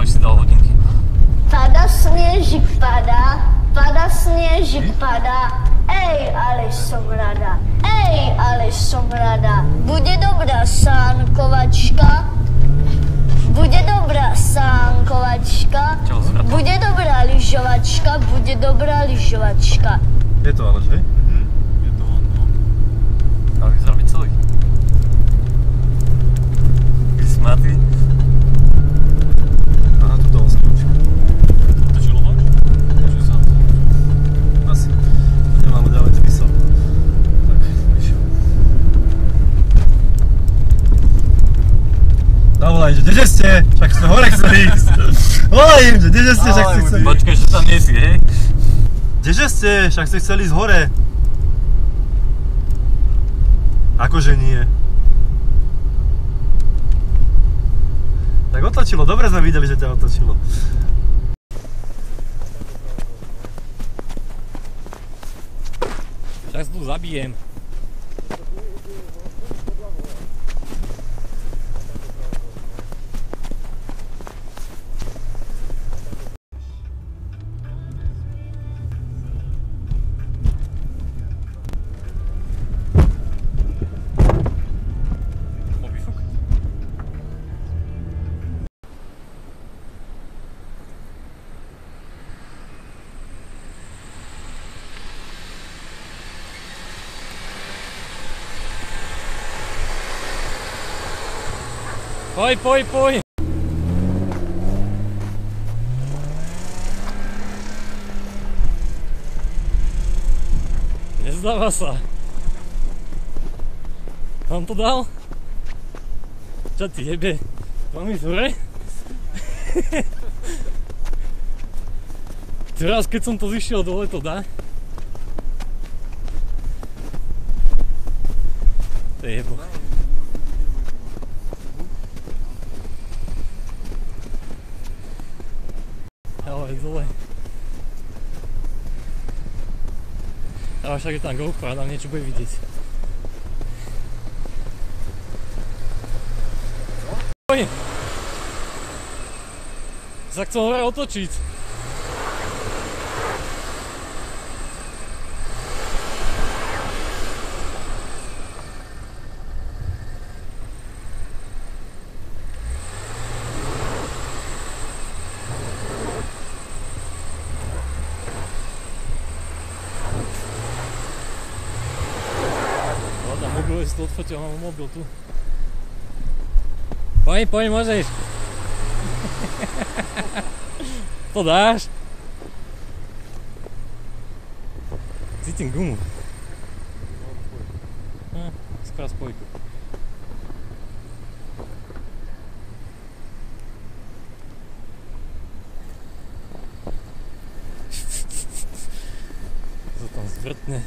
už si dal hodinky. Pada snežik, pada snežik, pada. Ej, ale som rada, ej, ale som rada. Bude dobrá sánkovačka, bude dobrá sánkovačka, bude dobrá lyžovačka, bude dobrá lyžovačka. Je to ale, že? Je to on, no. Ale vyzerá byť celý. Keď si smatý. Aha, tu dal sklúčka. Točilo ho? Točil sa. Asi. Nemalo ďalej zmysel. Tak, vyšiel. Zavolaj, že kdeže ste? Však sme hore chceli ísť. Volaj im, že kdeže ste, však ste chceli ísť. Počkaj, že tam nie si, hej? Kdeže ste? Však ste chceli ísť hore. Akože nie. Tak otočilo, dobre sme videli, že ťa otočilo. Však sa tu zabijem. Poj. Nezdáva sa. Vám to dal? Čo ty jebe? Mám ísť hore? Teraz keď som to zišiel dole, to dá? To je jebo. Ale dole. Ale však je tam GoPro a tam niečo bude vidieť. Oj! Sa chcem hore otočiť. Mobil si to odfotil, mám mobil tu. Poď, môžeš. To dáš? Cítim gumu. Skoro spojku. To tam zvrtne.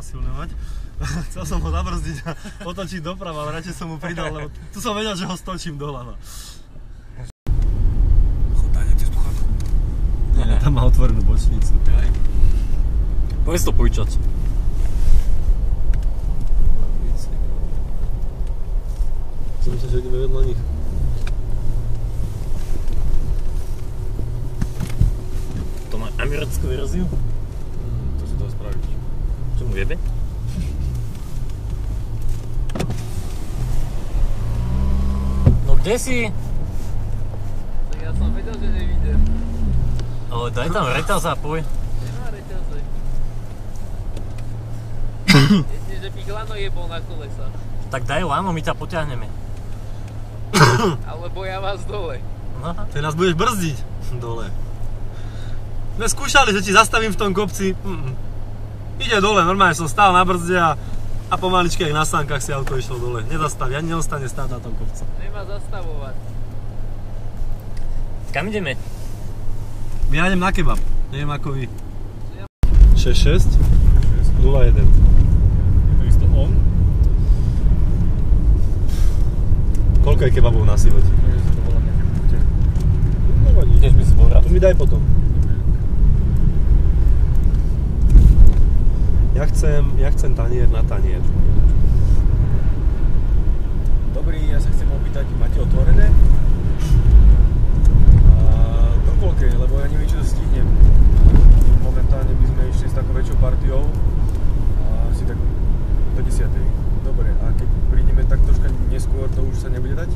nasilňovať. Chcel som ho zabrzdiť a otočiť doprava, ale radšej som mu pridal, lebo tu som vedel, že ho stočím dole. No. Chodanie cez tú chatu. Nie, tam má otvorenú bočnicu. Povedz to pojčať. Som myslel, že ideme vedľa nich. To má americkú verziu? To si dá spraviť. Čo mu jebe? No kde si? Tak ja som vedel, že nevidím. Ale daj tam reťaz a poj. Nemá reťaze. Jedine, že Piglano jebol na kolesa. Tak daj lano, my ťa potiahneme. Alebo ja vás dole. No. Ty nás budeš brzdiť dole. My skúšali, že ti zastavím v tom kopci. Ide dole, normálne som stál na brzde a pomaličky, jak na sánkach si auto išlo dole. Nezastaví, ani neostane stáť na tom kopci. Nemá zastavovať. Kam ideme? Ja idem na kebab, neviem ako vy. 66 01. Je to isto on? Koľko je kebabov na sihote? To bola nejaké púte. No vadí. Tiež by si bol rád. Tu mi daj potom. Ja chcem tanier na tanier. Dobrý, ja sa chcem opýtať, máte otvorené? A do koľkej, lebo ja neviem, či to stihnem. Momentálne by sme išli s takou väčšou partiou a asi tak do 10. Dobre, a keď prídeme tak troška neskôr, to už sa nebude dať?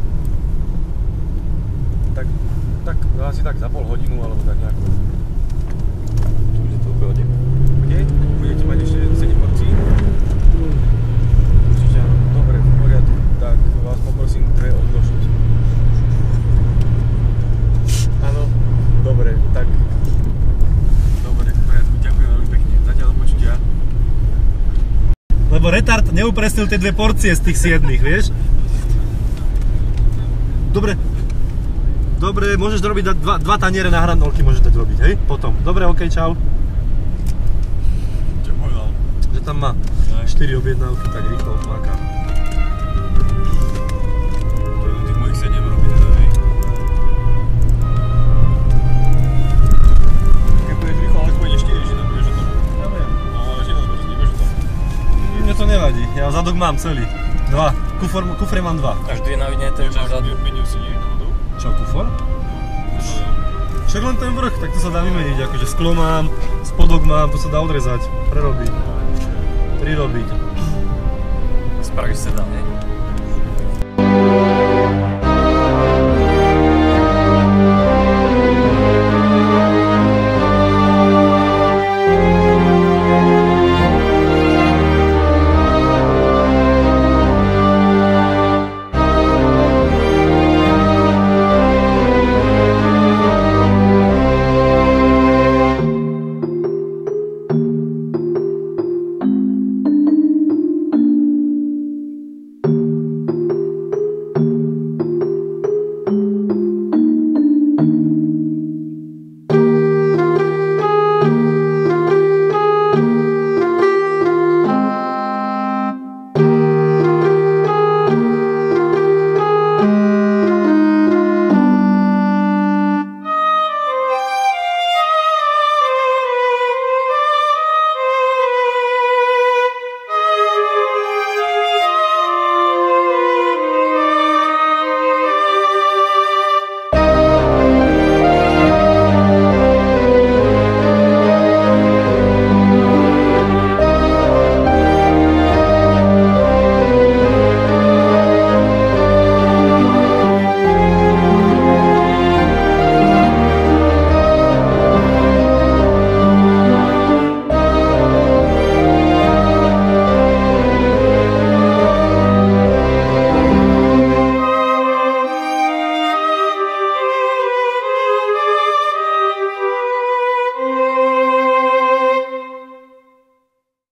Tak asi tak za pol hodinu, alebo tak nejako. Tu už je to úplne. Bude? Budete mať ešte 7 porcií? Určite áno. Dobre, v poriadku. Tak vás poprosím 2 odložiť. Áno, dobre, tak... Dobre, v poriadku. Ďakujem veľmi pekne. Zatiaľ do počutia. Lebo retard neupresnil tie 2 porcie z tých 7, vieš? Dobre, môžeš robiť 2 taniere na hranolky, môžeš dať robiť, hej? Potom. Dobre, okej, čau. Čo povedal? Že tam má 4 objednávky, tak rýchlo maká. To je do tých mojich 7 robí teda, hej? Keď budeš rýchlo, ale pôjde 4, že tam budeš o tom. Ja viem. No, ale že neodboríš, nebudeš o tom. Mne to nevadí, ja zadok mám celý. 2, kufre mám 2. Až 2 navidnete už vzadu. Menil si nie náhodou? Čo, kufor? Však len ten vrch, tak to sa dá vymeniť, akože sklo mám, spodok mám, to sa dá odrezať, prerobiť, prirobiť. Spravíš sa tam, nie?